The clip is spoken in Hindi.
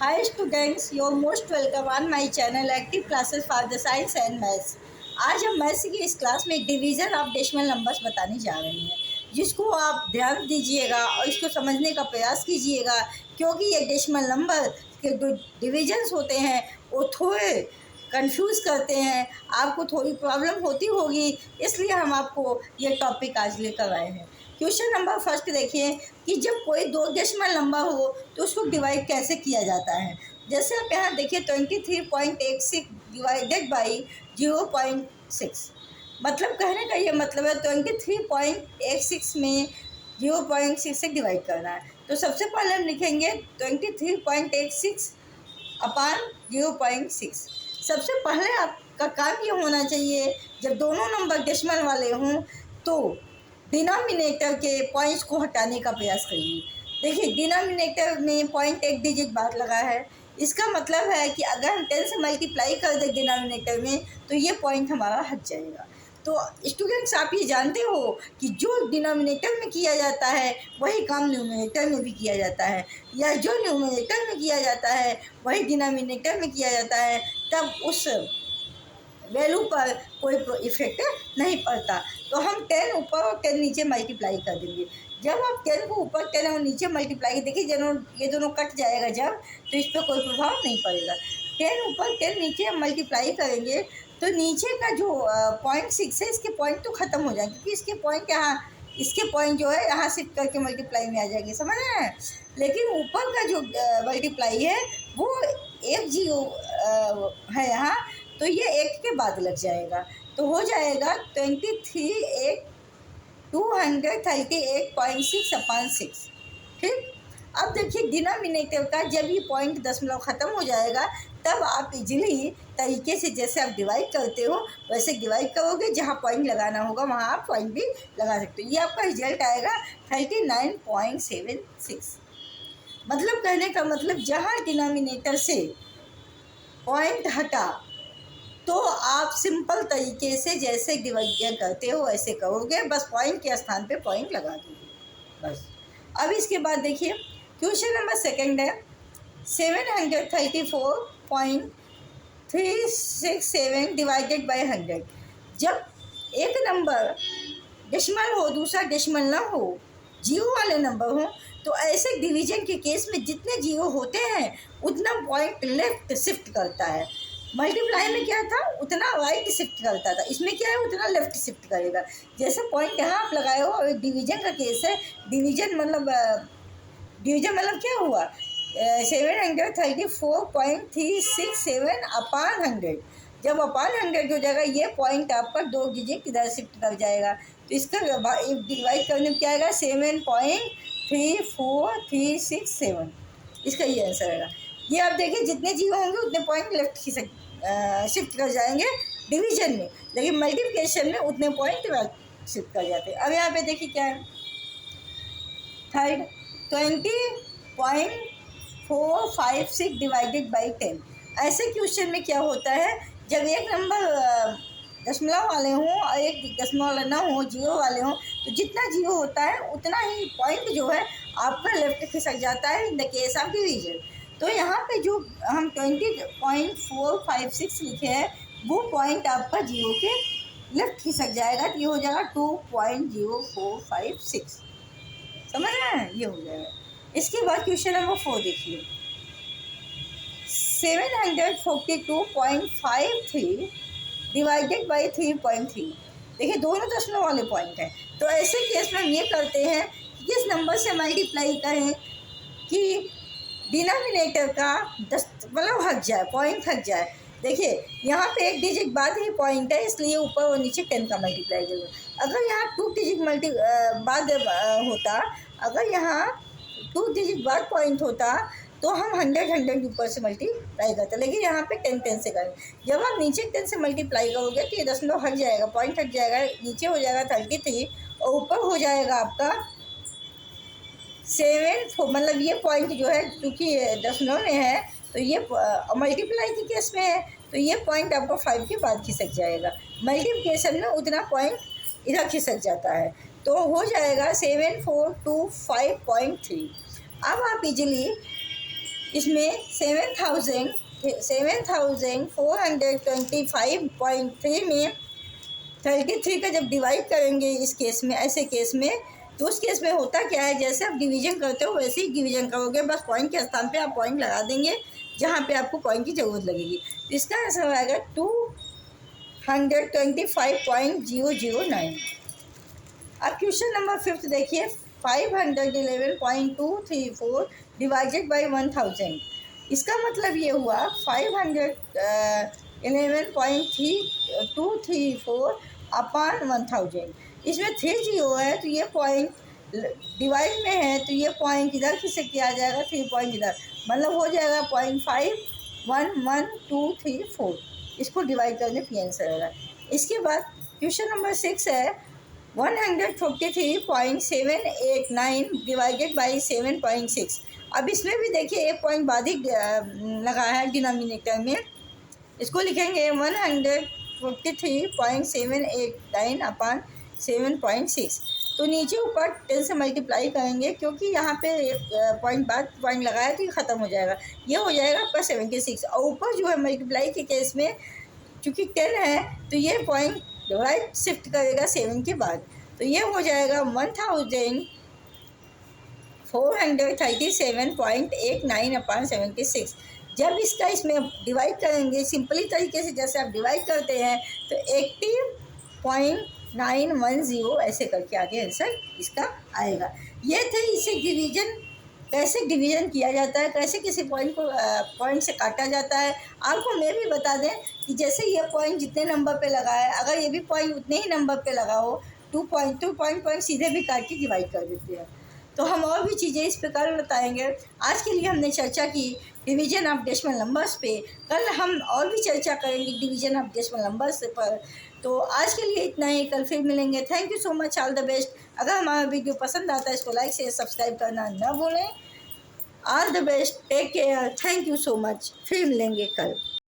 Hi students, you're most welcome on my channel Active Classes for the Science and Maths। आज हम मैथ्स की इस क्लास में डिवीज़न ऑफ डेसिमल नंबर्स बताने जा रहे हैं, जिसको आप ध्यान दीजिएगा और इसको समझने का प्रयास कीजिएगा, क्योंकि ये डेसिमल नंबर के जो डिविजन्स होते हैं वो थोड़े कंफ्यूज करते हैं, आपको थोड़ी प्रॉब्लम होती होगी, इसलिए हम आपको ये टॉपिक आज लेकर आए हैं। क्वेश्चन नंबर फर्स्ट देखिए कि जब कोई दो डेसिमल नंबर हो तो उसको डिवाइड कैसे किया जाता है। जैसे आप यहाँ देखिए 23.86 डिवाइडेड बाई 0.6, मतलब कहने का ये मतलब है 23.86 में 0.6 से डिवाइड करना है। तो सबसे पहले हम लिखेंगे 23.86 अपान 0.6। सबसे पहले आपका काम ये होना चाहिए, जब दोनों नंबर डेसिमल वाले हों तो डिनोमिनेटर के पॉइंट्स को हटाने का प्रयास करिए। देखिए डिनोमिनेटर में पॉइंट एक डिजिट बाद लगा है, इसका मतलब है कि अगर हम 10 से मल्टीप्लाई कर दें डिनोमिनेटर में तो ये पॉइंट हमारा हट जाएगा। तो स्टूडेंट्स आप ये जानते हो कि जो डिनोमिनेटर में किया जाता है वही काम न्यूमरेटर में भी किया जाता है, या जो न्यूमरेटर में किया जाता है वही डिनोमिनेटर में किया जाता है, तब उस वैल्यू पर कोई इफेक्ट नहीं पड़ता। तो हम 10 ऊपर और 10 नीचे मल्टीप्लाई कर देंगे। जब आप 10 को ऊपर 10 और नीचे मल्टीप्लाई, देखिए ये दोनों कट जाएगा जब, तो इस पर कोई प्रभाव नहीं पड़ेगा। 10 ऊपर 10 नीचे हम मल्टीप्लाई करेंगे तो नीचे का जो 0.6 है इसके पॉइंट तो ख़त्म हो जाएंगे, क्योंकि इसके पॉइंट यहाँ, इसके पॉइंट जो है यहाँ शिफ्ट करके मल्टीप्लाई में आ जाएंगे, समझ रहे हैं। लेकिन ऊपर का जो मल्टीप्लाई है वो एक जीरो है यहाँ, तो ये एक के बाद लग जाएगा, तो हो जाएगा 238.6 अपान 6। ठीक, अब देखिए डिनोमिनेटर का जब ये पॉइंट दशमलव ख़त्म हो जाएगा तब आप इजीली तरीके से, जैसे आप डिवाइड करते हो वैसे डिवाइड करोगे, जहाँ पॉइंट लगाना होगा वहाँ आप पॉइंट भी लगा सकते हो। ये आपका रिजल्ट आएगा 39.76। मतलब कहने का मतलब जहाँ डिनोमिनेटर से पॉइंट हटा तो आप सिंपल तरीके से जैसे डिवीजन करते हो वैसे करोगे, बस पॉइंट के स्थान पे पॉइंट लगा दोगे बस। अब इसके बाद देखिए क्वेश्चन नंबर सेकंड है 732.367 डिवाइडेड बाय 100। जब एक नंबर डेसिमल हो दूसरा डेसिमल ना हो, जीरो वाले नंबर हो, तो ऐसे डिवीजन के केस में जितने जीरो होते हैं उतना पॉइंट लेफ्ट शिफ्ट करता है। मल्टीप्लाई में क्या था, उतना राइट शिफ्ट करता था, इसमें क्या है उतना लेफ्ट शिफ्ट करेगा। जैसे पॉइंट यहाँ आप लगाए हो, और डिवीजन का केस है, डिवीजन मतलब क्या हुआ 734.367 अपान 100। जब अपान 100 हो जाएगा ये पॉइंट आपका दो डिजिट इधर शिफ्ट कर जाएगा, तो इसका डिवाइड करने में क्या आएगा 7.34367, इसका ये आंसर आएगा। ये आप देखिए जितने जीरो होंगे उतने पॉइंट लेफ्ट की शिफ्ट कर जाएंगे डिवीजन में, लेकिन मल्टीप्लिकेशन में उतने पॉइंट राइट शिफ्ट कर जाते हैं। अब यहाँ पे देखिए क्या है थर्ड 20.456 डिवाइडेड बाई 10। ऐसे क्वेश्चन में क्या होता है, जब एक नंबर दशमलव वाले हों और एक दशमलव वाला ना हो, जीरो वाले हों, तो जितना जीरो होता है उतना ही पॉइंट जो है आपका लेफ्ट खिसक जाता है in the case of division. तो यहाँ पे जो हम 20.456 लिखे हैं वो पॉइंट आपका जीरो के लेफ्ट खिसक जाएगा, तो ये हो जाएगा 2.0456, समझ रहे हैं, ये हो जाएगा। इसके बाद क्वेश्चन नंबर 4 देखिए 742.53 डिवाइडेड बाई 3.3। देखिए दोनों दशमलव वाले पॉइंट हैं, तो ऐसे केस में हम ये करते हैं कि किस नंबर से मल्टीप्लाई करें कि डिनोमिनेटर का दशमलव हट जाए, पॉइंट हट जाए। देखिए यहाँ पे एक डिजिट बाद ही पॉइंट है, इसलिए ऊपर और नीचे 10 का मल्टीप्लाई करेंगे। अगर यहाँ 2 डिजिट बाद होता, अगर यहाँ 2 डिजिट बाद पॉइंट होता तो हम 100 ऊपर से मल्टीप्लाई करते, लेकिन यहाँ पे 10 से करें। जब आप नीचे 10 से मल्टीप्लाई करोगे तो ये दशमलव हट जाएगा, पॉइंट हट जाएगा, नीचे हो जाएगा 33 और ऊपर हो जाएगा आपका 7। मतलब ये पॉइंट जो है क्योंकि दशमलव में है तो ये मल्टीप्लाई के केस में है, तो ये पॉइंट आपको 5 के बाद खिसक जाएगा। मल्टीप्लिकेशन में उतना पॉइंट इधर खिसक जाता है, तो हो जाएगा 7425.3। अब आप इजीली इसमें 7,425.3 में 33 का जब डिवाइड करेंगे इस केस में, ऐसे केस में, तो उस केस में होता क्या है, जैसे आप डिवीजन करते हो वैसे ही डिवीजन करोगे, बस पॉइंट के स्थान पे आप पॉइंट लगा देंगे जहाँ पे आपको पॉइंट की ज़रूरत लगेगी। तो इसका आंसर आएगा 225.009। अब क्वेश्चन नंबर 5 देखिए, 511.234 डिवाइडेड बाई 1000। इसका मतलब ये हुआ 511.234 अपान 1000। इसमें 3 जीरो है तो ये पॉइंट डिवाइड में है, तो ये पॉइंट इधर किससे किया जाएगा, 3 पॉइंट इधर, मतलब हो जाएगा 0.511.234। इसको डिवाइड करने पे आंसर आएगा। इसके बाद क्वेश्चन नंबर 6 है 143.789 डिवाइडेड बाई 7.6। अब इसमें भी देखिए एक पॉइंट बाधिक लगा है डिनोमिनेटर में, इसको लिखेंगे 143.789 अपान 7.6। तो नीचे ऊपर 10 से मल्टीप्लाई करेंगे, क्योंकि यहाँ पे पॉइंट बाद पॉइंट लगाया तो ये ख़त्म हो जाएगा, ये हो जाएगा आपका 76। और ऊपर जो है मल्टीप्लाई के केस में चूँकि 10 है तो ये पॉइंट राइट शिफ्ट करेगा 7 के बाद, तो ये हो जाएगा 1437.89 अपान 76। जब इसका इसमें डिवाइड करेंगे सिंपली तरीके से, जैसे आप डिवाइड करते हैं, तो 80.910 ऐसे करके आगे आंसर इसका आएगा। ये थे इसे डिवीजन, कैसे डिवीजन किया जाता है, कैसे किसी पॉइंट को पॉइंट से काटा जाता है। आपको मैं भी बता दें कि जैसे ये पॉइंट जितने नंबर पे लगा है, अगर ये भी पॉइंट उतने ही नंबर पे लगा हो, 2 पॉइंट सीधे भी काट के डिवाइड कर देते हैं। तो हम और भी चीज़ें इस प्रकार बताएंगे। आज के लिए हमने चर्चा की डिवीजन ऑफ डेसिमल नंबर्स पे, कल हम और भी चर्चा करेंगे डिवीजन ऑफ डेसिमल नंबर्स पर। तो आज के लिए इतना ही, कल फिर मिलेंगे। Thank you so much, all the best. अगर हमारा वीडियो पसंद आता है इसको लाइक शेयर सब्सक्राइब करना ना भूलें। All the best, take care, thank you so much, फिर मिलेंगे कल।